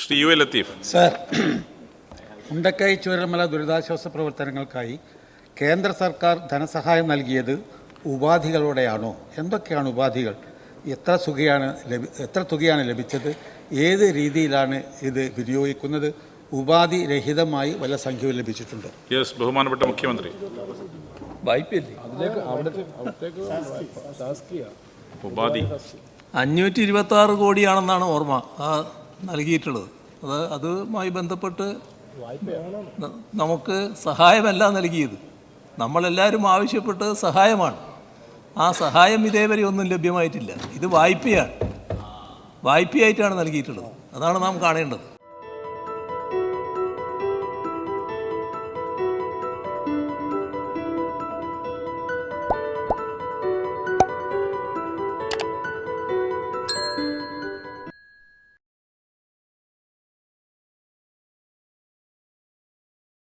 Shri U A Latheef. Sir, Mundakkai Chooralmala ദുരിതാശ്വാസ പ്രവർത്തനങ്ങൾക്കായി കേന്ദ്ര സർക്കാർ ധനസഹായം നൽകിയത് ഉപാധികളോടെയാണോ? എന്തൊക്കെയാണ് ഉപാധികൾ? എത്ര തുകയാണ് ലഭിച്ചത്? ഏത് രീതിയിലാണ് ഇത് വിനിയോഗിക്കുന്നത്? ഉപാധി രഹിതമായി വല്ല സംഖ്യവും ലഭിച്ചിട്ടുണ്ടോ? ബഹുമാനപ്പെട്ട മുഖ്യമന്ത്രി. ഉപാധി 526 കോടിയാണെന്നാണ് ഓർമ്മ നൽകിയിട്ടുള്ളത്. അതുമായി ബന്ധപ്പെട്ട് നമുക്ക് സഹായമല്ല നൽകിയത്, നമ്മളെല്ലാവരും ആവശ്യപ്പെട്ടത് സഹായമാണ്. ആ സഹായം ഇതേവരെ ഒന്നും ലഭ്യമായിട്ടില്ല. ഇത് വായ്പയായിട്ടാണ് നൽകിയിട്ടുള്ളത്. അതാണ് നാം കാണേണ്ടത്.